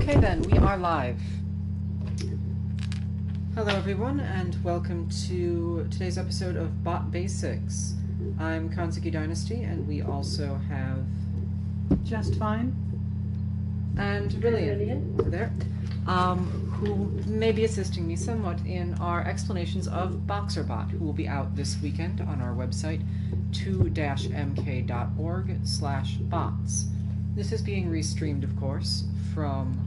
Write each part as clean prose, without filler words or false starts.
Okay then, we are live. Hello everyone, and welcome to today's episode of Bot Basics. I'm Kanzuki Dynasty, and we also have... Just fine. And Brilliant, over there, who may be assisting me somewhat in our explanations of BoxerBot, who will be out this weekend on our website, 2-mk.org/bots. This is being restreamed, of course, from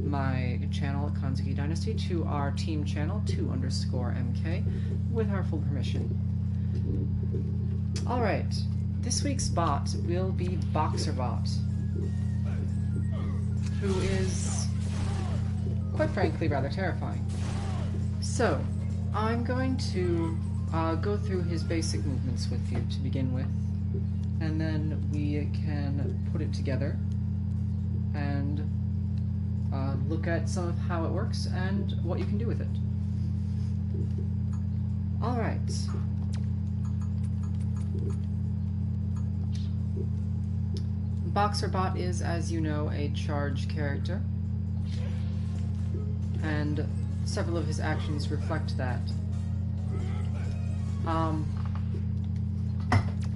my channel, Kanzuki Dynasty, to our team channel, 2_mk, with our full permission. Alright, this week's bot will be BoxerBot, who is, quite frankly, rather terrifying. So, I'm going to go through his basic movements with you to begin with, and then we can put it together and look at some of how it works and what you can do with it. Alright. BoxerBot is, as you know, a charge character, and several of his actions reflect that.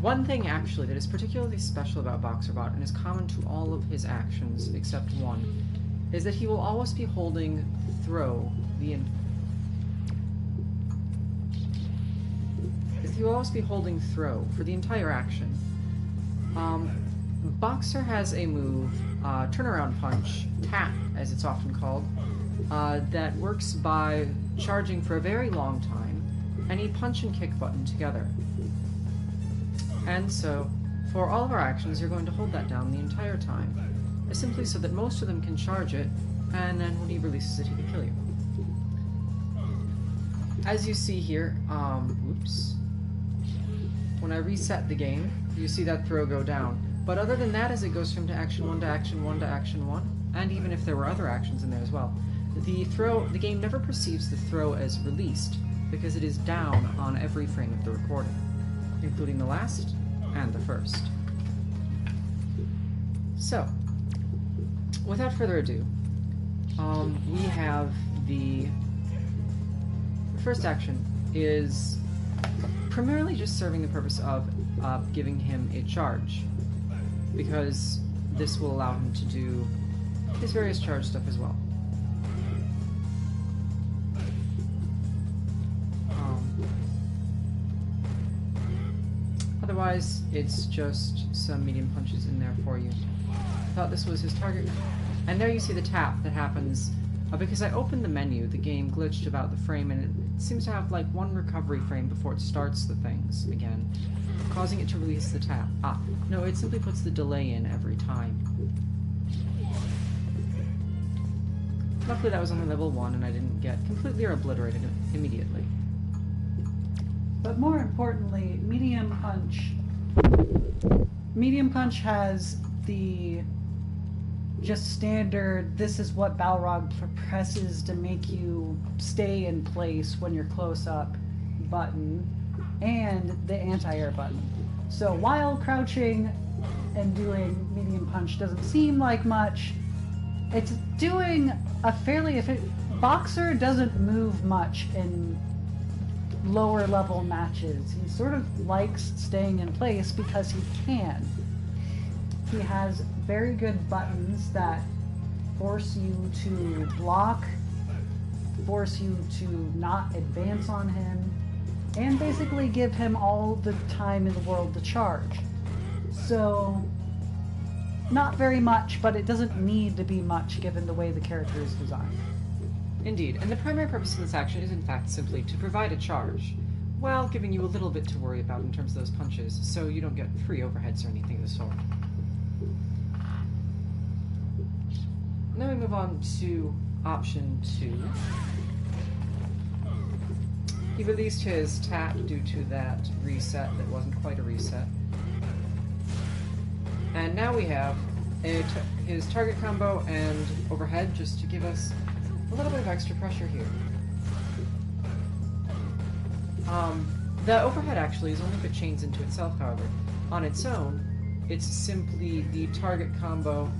One thing, actually, that is particularly special about BoxerBot, and is common to all of his actions except one, is that he will always be holding throw for the entire action. Boxer has a move, turnaround punch, tap as it's often called, that works by charging for a very long time, any punch and kick button together. And so, for all of our actions, you're going to hold that down the entire time, simply so that most of them can charge it, and then when he releases it, he can kill you. As you see here, whoops. When I reset the game, you see that throw go down. But other than that, as it goes from action 1 to action 1 to action 1, and even if there were other actions in there as well, the game never perceives the throw as released, because it is down on every frame of the recording, including the last and the first. So, without further ado, we have the first action is primarily just serving the purpose of giving him a charge, because this will allow him to do his various charge stuff as well. Otherwise, it's just some medium punches in there for you. I thought this was his target. And there you see the tap that happens. Because I opened the menu, the game glitched about the frame, and it seems to have like one recovery frame before it starts the things again, causing it to release the tap. No, it simply puts the delay in every time. Luckily that was only level 1 and I didn't get completely obliterated immediately. But more importantly, Medium Punch. Medium Punch has the just standard, this is what Balrog presses to make you stay in place when you're close up button, and the anti-air button. So while crouching and doing Medium Punch doesn't seem like much, it's doing a fairly Boxer doesn't move much in lower level matches. He sort of likes staying in place because he can. He has very good buttons that force you to block, force you to not advance on him, and basically give him all the time in the world to charge. So, not very much, but it doesn't need to be much given the way the character is designed. Indeed, and the primary purpose of this action is in fact simply to provide a charge, while giving you a little bit to worry about in terms of those punches, so you don't get free overheads or anything of the sort. Now we move on to option 2. He released his tap due to that reset that wasn't quite a reset. And now we have his target combo and overhead, just to give us a little bit of extra pressure here. The overhead actually is only if it chains into itself, however. On its own, it's simply the target combo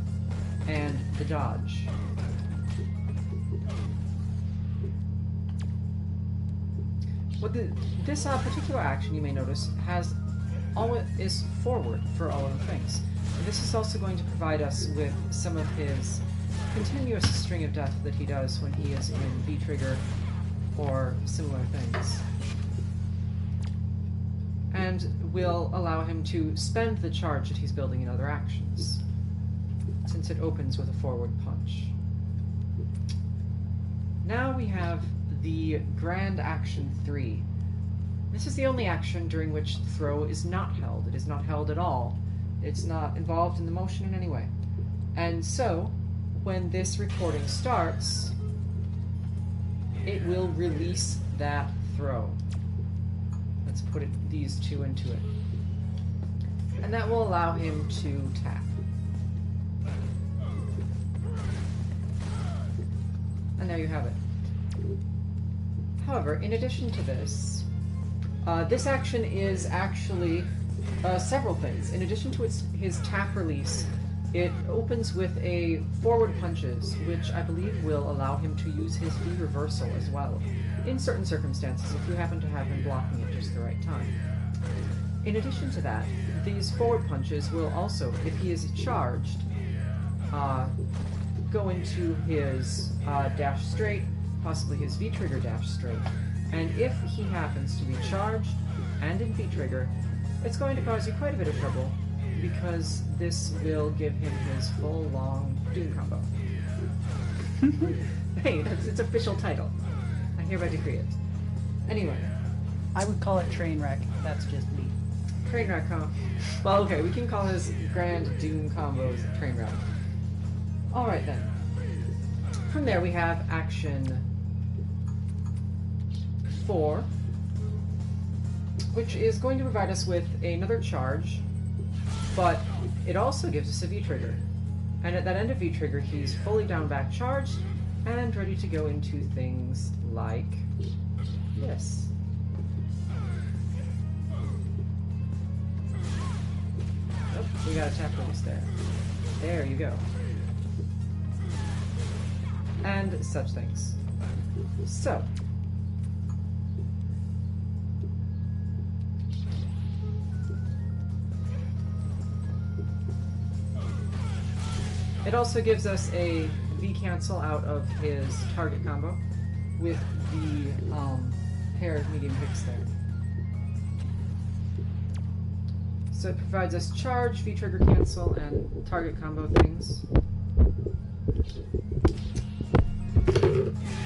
and the dodge. This particular action, you may notice, is forward for all of the things. And this is also going to provide us with some of his continuous string of death that he does when he is in V-trigger or similar things. And will allow him to spend the charge that he's building in other actions, since it opens with a forward punch. Now we have the Grand Action 3. This is the only action during which the throw is not held. It is not held at all. It's not involved in the motion in any way. And so, when this recording starts, it will release that throw. Let's put these two into it. And that will allow him to tap. And there you have it. However, in addition to this, this action is actually several things. In addition to his tap release, it opens with a forward punches, which I believe will allow him to use his V reversal as well, in certain circumstances, if you happen to have him blocking at just the right time. In addition to that, these forward punches will also, if he is charged, go into his dash straight, possibly his V-trigger dash straight. And if he happens to be charged and in V-trigger, it's going to cause you quite a bit of trouble, because this will give him his full long Doom combo. Hey, that's its official title. I hereby decree it. Anyway. I would call it Trainwreck. That's just me. Trainwreck, huh? Well, okay, we can call his Grand Doom combos Trainwreck. Alright then. From there we have action 4, which is going to provide us with another charge, but it also gives us a V-trigger. And at that end of V-trigger, he's fully down back charged and ready to go into things like this. Oh, we got a tap release there. There you go. And such things. So, it also gives us a V-cancel out of his target combo with the pair of medium hits there. So it provides us charge, V-trigger cancel, and target combo things.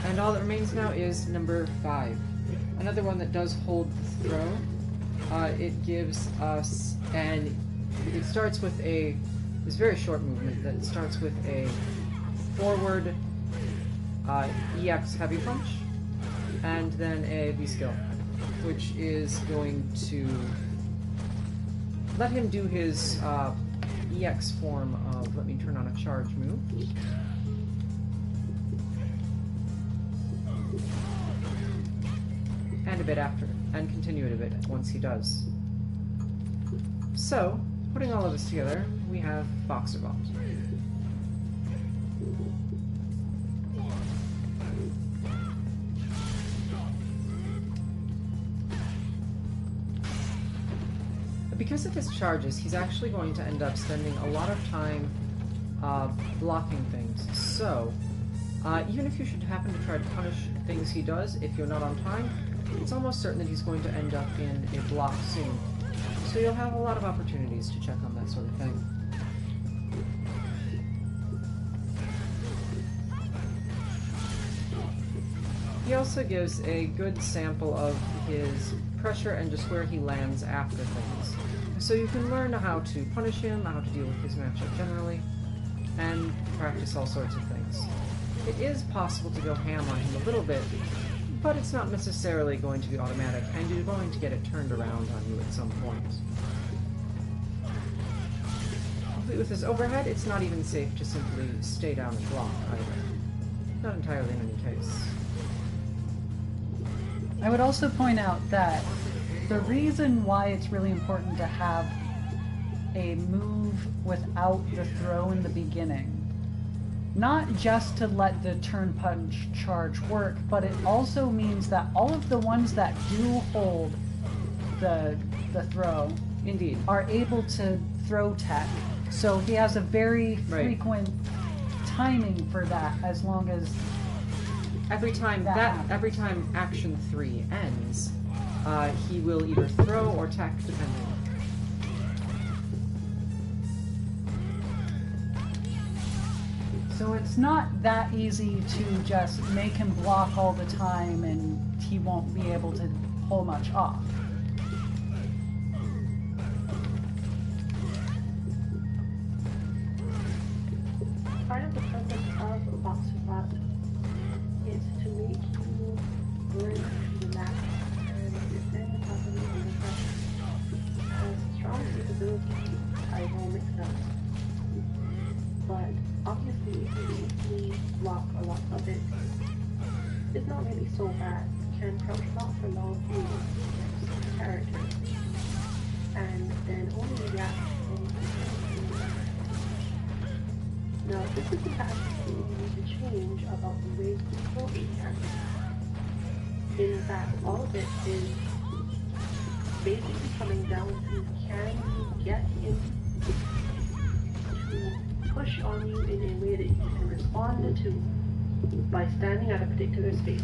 And all that remains now is number 5. Another one that does hold the throw. It gives us, and it starts with this very short movement that starts with a forward EX heavy punch, and then a V-skill, which is going to let him do his EX form of, let me turn on a charge move. And a bit after, and continue it a bit once he does. So, putting all of this together, we have BoxerBot. Because of his charges, he's actually going to end up spending a lot of time blocking things. So, even if you should happen to try to punish things he does, if you're not on time, it's almost certain that he's going to end up in a block soon. So you'll have a lot of opportunities to check on that sort of thing. He also gives a good sample of his pressure and just where he lands after things. So you can learn how to punish him, how to deal with his matchup generally, and practice all sorts of things. It is possible to go ham on him a little bit, but it's not necessarily going to be automatic, and you're going to get it turned around on you at some point. With his overhead, it's not even safe to simply stay down and block either. Not entirely in any case. I would also point out that the reason why it's really important to have a move without the throw in the beginning not just to let the turn punch charge work, but it also means that all of the ones that do hold the throw Indeed. are able to throw tech. So he has a very frequent timing for that, as long as every time every time action 3 ends, he will either throw or tech, depending. So it's not that easy to just make him block all the time and he won't be able to pull much off. Part of the purpose of BoxerBot is to make you learn to relax and defend properly under pressure. Has strong capabilities, I will mix up. But obviously, if you easily block a lot of it, it's not really so bad. Can crouch block for long periods against characters, and then only react when you. Now, this is the aspect you need to change about the way you control each character. In fact, all of it is basically coming down to, can you get him to push on you in a way that you can respond to by standing at a particular space.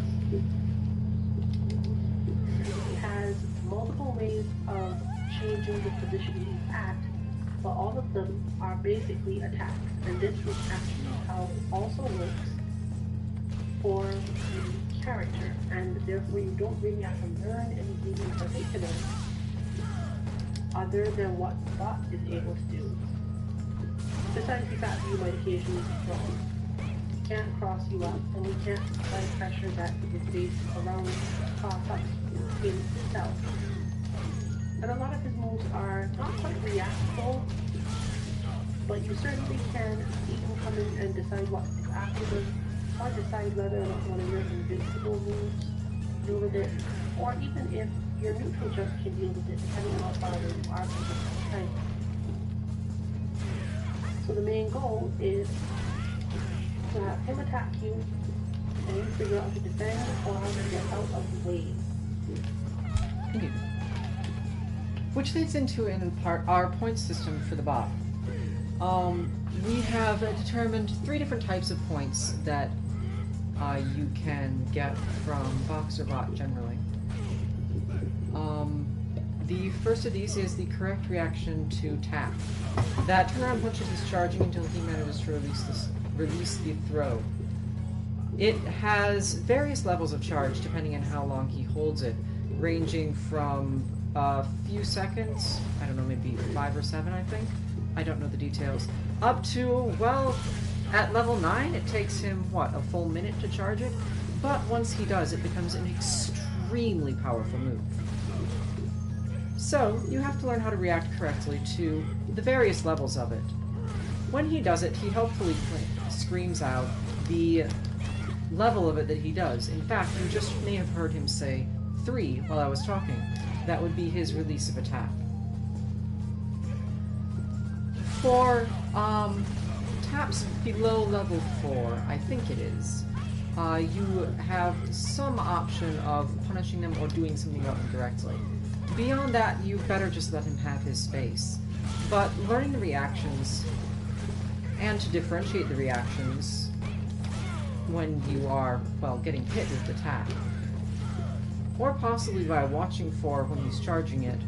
He has multiple ways of changing the position he's at, but all of them are basically attacks. And this is actually how it also works for the character, and therefore you don't really have to learn anything in particular other than what the bot is able to do. Besides the fact that you might occasionally be thrown. He can't cross you up, and he can't apply pressure that is based around cross-ups in itself. And a lot of his moves are not quite reactable, but you certainly can see him come in and decide what to do after them, or decide whether or not one of your invincible moves deal with it, or even if your neutral jump can deal with it, depending on how far away you are from the time. So the main goal is to have him attack you, and you figure out how to defend or how to get out of the way. Indeed. Which leads into, in part, our point system for the bot. We have determined 3 different types of points that you can get from BoxerBot generally. The first of these is the correct reaction to tap. That turnaround punch is discharging until he manages to release the throw. It has various levels of charge depending on how long he holds it, ranging from a few seconds, I don't know, maybe 5 or 7, I think. I don't know the details. Up to, well, at level 9, it takes him, what, a full minute to charge it? But once he does, it becomes an extremely powerful move. So, you have to learn how to react correctly to the various levels of it. When he does it, he helpfully screams out the level of it that he does. In fact, you just may have heard him say 3 while I was talking. That would be his release of attack. For taps below level 4, I think it is, you have some option of punishing them or doing something about them directly. Beyond that, you better just let him have his space. But learning the reactions, and to differentiate the reactions when you are, well, getting hit with the tap, or possibly by watching for when he's charging it,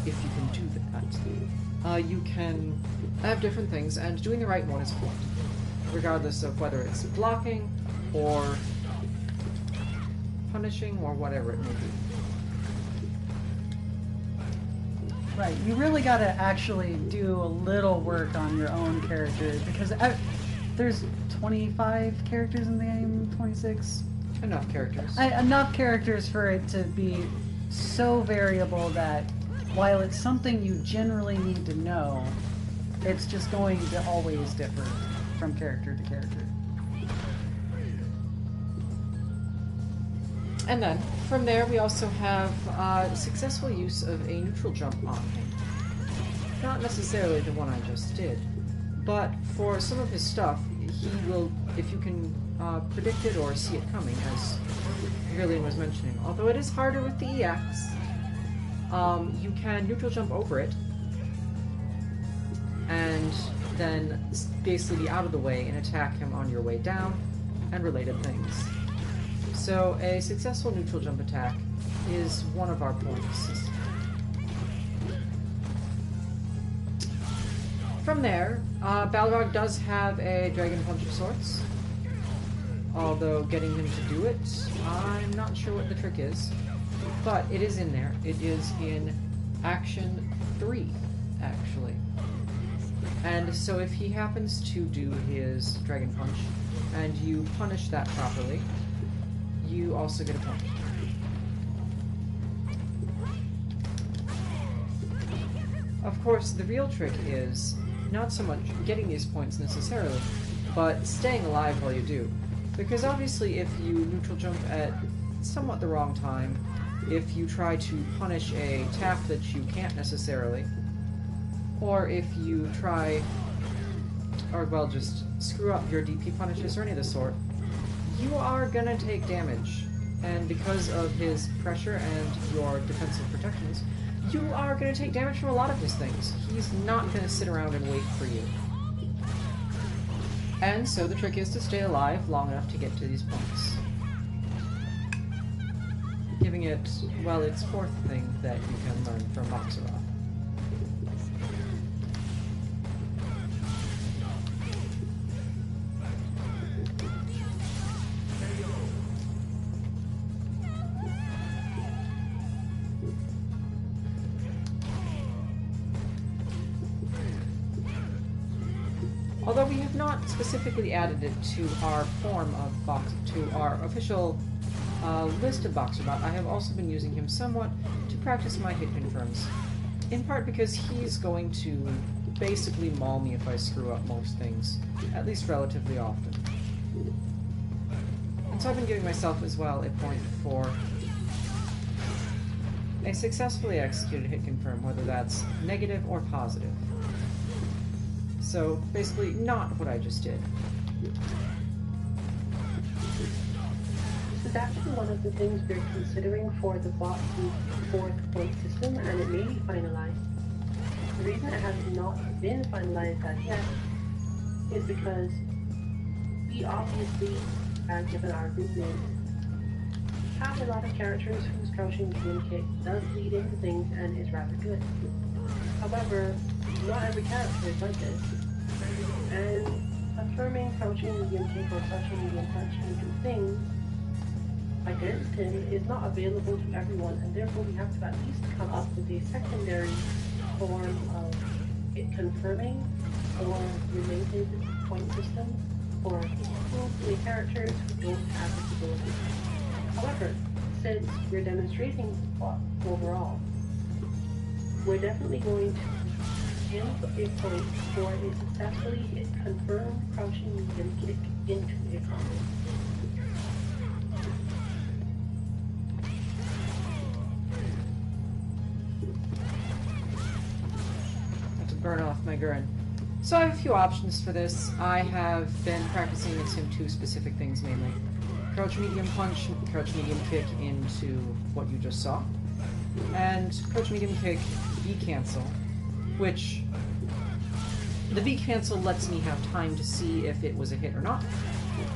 if you can do that. You can have different things, and doing the right one is important, regardless of whether it's blocking, or punishing, or whatever it may be. Right, you really got to actually do a little work on your own character, because there's 25 characters in the game, 26? Enough characters. Enough characters for it to be so variable that while it's something you generally need to know, it's just going to always differ from character to character. And then, from there, we also have successful use of a neutral jump on him. Not necessarily the one I just did, But for some of his stuff, he will, if you can predict it or see it coming, as Gillian was mentioning. Although it is harder with the EX, you can neutral jump over it, and then basically be out of the way and attack him on your way down, and related things. So a successful neutral jump attack is one of our points. From there, Balrog does have a Dragon Punch of sorts. Although getting him to do it, I'm not sure what the trick is. But it is in there. It is in Action 3, actually. And so if he happens to do his Dragon Punch, and you punish that properly, you also get a point. Of course, the real trick is not so much getting these points necessarily, but staying alive while you do. Because obviously if you neutral jump at somewhat the wrong time, if you try to punish a tap that you can't necessarily, or if you try, or well, just screw up your DP punishes or any of the sort, you are gonna take damage. And because of his pressure and your defensive protections, you are going to take damage from a lot of his things. He's not going to sit around and wait for you. And so the trick is to stay alive long enough to get to these points. Giving it, well, its fourth thing that you can learn from BoxerBot. Although we have not specifically added it to our form of to our official list of BoxerBot, I have also been using him somewhat to practice my hit confirms. In part because he's going to basically maul me if I screw up most things, at least relatively often. And so I've been giving myself as well a point for a successfully executed hit confirm, whether that's negative or positive. So, basically, not what I just did. This is actually one of the things we're considering for the Bot's fourth point system, and it may be finalized. The reason it has not been finalized as yet is because we obviously, given our group name, have a lot of characters whose crouching medium kick does lead into things and is rather good. However, not every character is like this, and confirming crouching medium kick or crouching medium punch into things against him is not available to everyone, and therefore we have to at least come up with a secondary form of it confirming or related point system for the characters who don't have this ability. However, since we're demonstrating overall, we're definitely going to end a point for a successfully hit confirmed crouching medium kick into a combo. Have to burn off my Gurren. So I have a few options for this. I have been practicing against him two specific things mainly. Crouch medium punch, crouch medium kick into what you just saw, and crouch medium kick V cancel, which the V cancel lets me have time to see if it was a hit or not,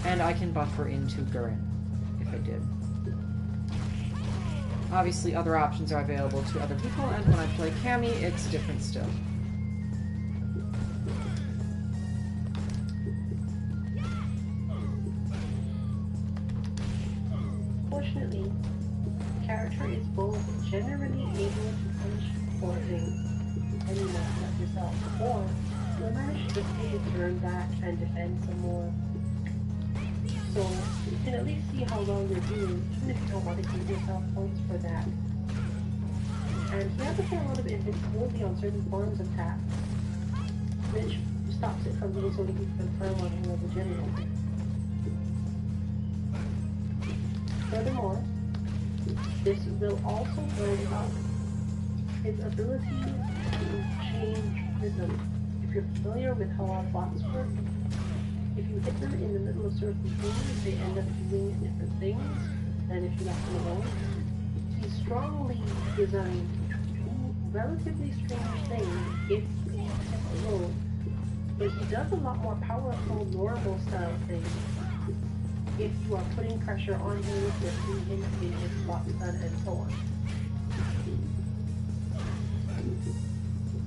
and I can buffer into Gurren if I did. Obviously other options are available to other people, and when I play Cammy, it's different still. Fortunately, the character is both generally able to punch for things any more like yourself, or you'll manage to just take a turn back and defend some more. So you can at least see how well you're doing, even if you don't want to give yourself points for that. And he has a fair amount of invincibility on certain forms of attack, which stops it from being so that you can confirm on him as a general. Furthermore, this will also build up his ability to change rhythm. If If you're familiar with how our bots work, if you hit them in the middle of certain things, they end up doing different things than if you left them alone. He's strongly designed to do relatively strange things if you leave him alone, but he does a lot more powerful, normal style things if you are putting pressure on him, lifting him in his spot stun, and so on.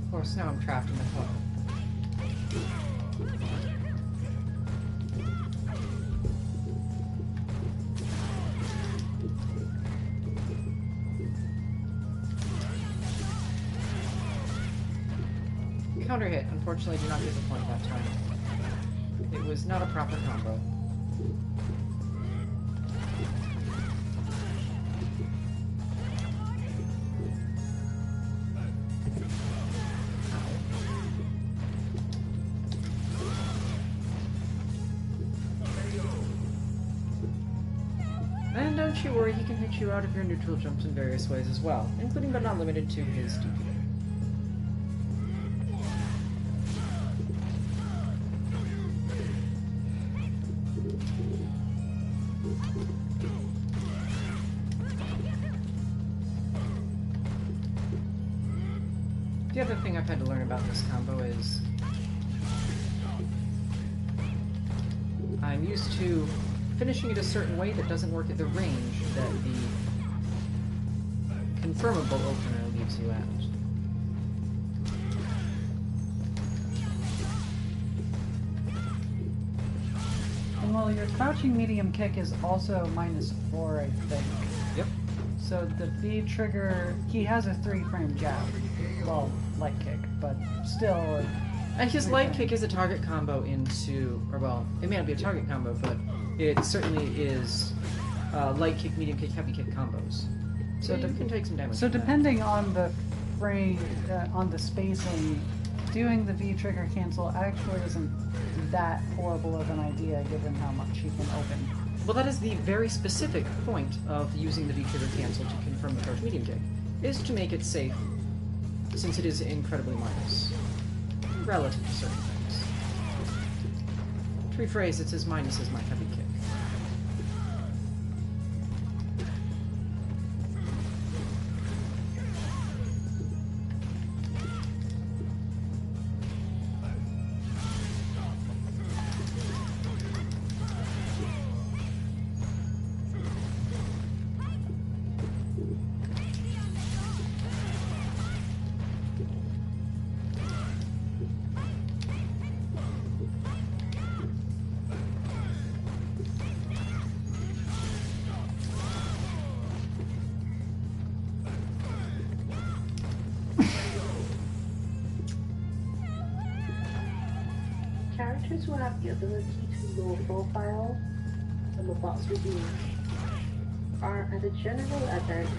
Of course, now I'm trapped in the hub. Counter hit. Unfortunately, did not get the point that time. It was not a proper combo. And don't you worry, he can hit you out of your neutral jumps in various ways as well, including but not limited to his DP. The other thing I've had to learn about this combo is I'm used to finishing it a certain way that doesn't work at the range that the confirmable opener leaves you at. And well, your crouching medium kick is also -4, I think. Yep. So the V trigger, he has a 3-frame jab. Well, light kick, but still. And his light kick is a target combo into, or well, it may not be a target combo, but it certainly is light kick, medium kick, heavy kick combos. So you can take some damage. So from depending on the frame, on the spacing, doing the V trigger cancel actually isn't that horrible of an idea given how much he can open. Well, that is the very specific point of using the V-trigger cancel to confirm the crouch medium kick, is to make it safe, since it is incredibly minus, relative to certain things. To rephrase, it's as minus as my heavy kick. Characters who have the ability to low profile and the boxer beam are at a general advantage.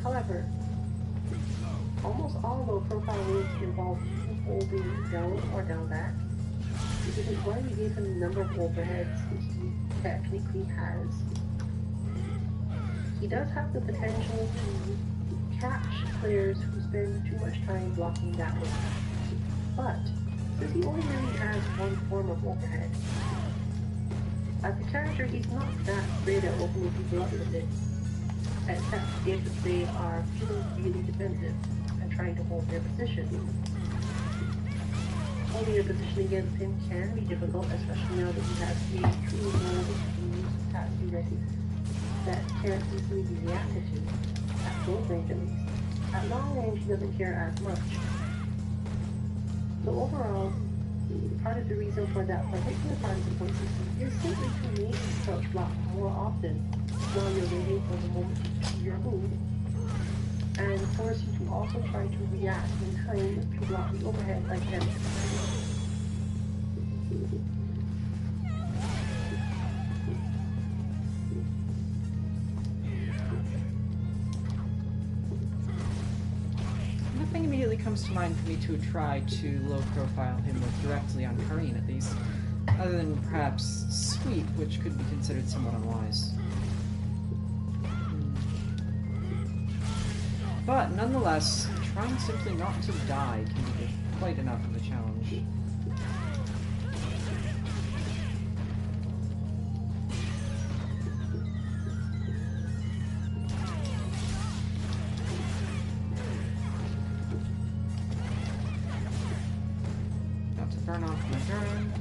However, almost all low profile moves involve you holding down or down back, which is why we gave him the number of overheads which he technically has. He does have the potential to catch players who spend too much time blocking that way, but since he only really has one form of overhead, as a character he's not that great at opening people up with it, except if they are feeling really defensive and trying to hold their position. Holding your position against him can be difficult, especially now that he has a true mode to be ready that can't easily be reacted to, at close range at least. At long range he doesn't care as much. So overall, part of the reason for that particular part of the point system is simply to make you crouch block more often while you're waiting for the moment to do your move, and force you to also try to react in time to block the overhead like him. Nothing immediately comes to mind for me to try to low profile him with directly on Kareen at least, other than perhaps Sweep, which could be considered somewhat unwise. But nonetheless, trying simply not to die can be difficult. quite enough of a challenge. Got to burn off my turn.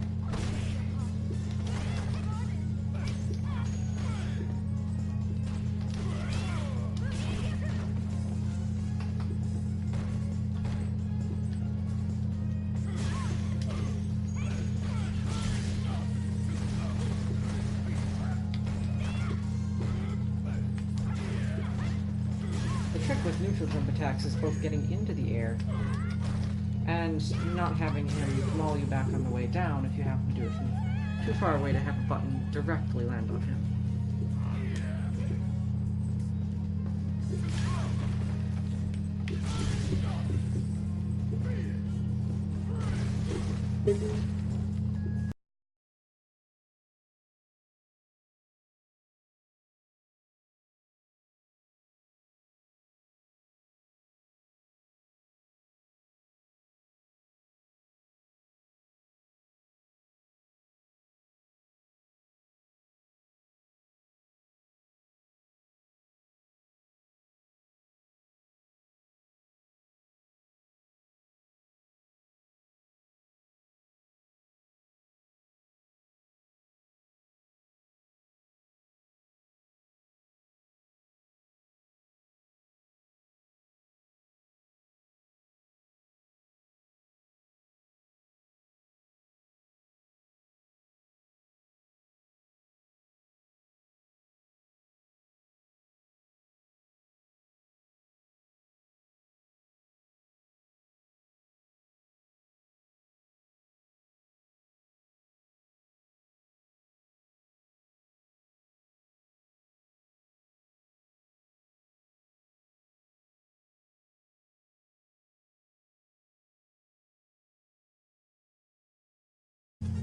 The trick with neutral jump attacks is both getting into the air and not having him maul you back on the way down if you happen to do it from too far away to have a button directly land on him.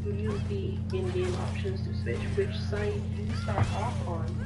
You use the in-game options to switch which side you start off on.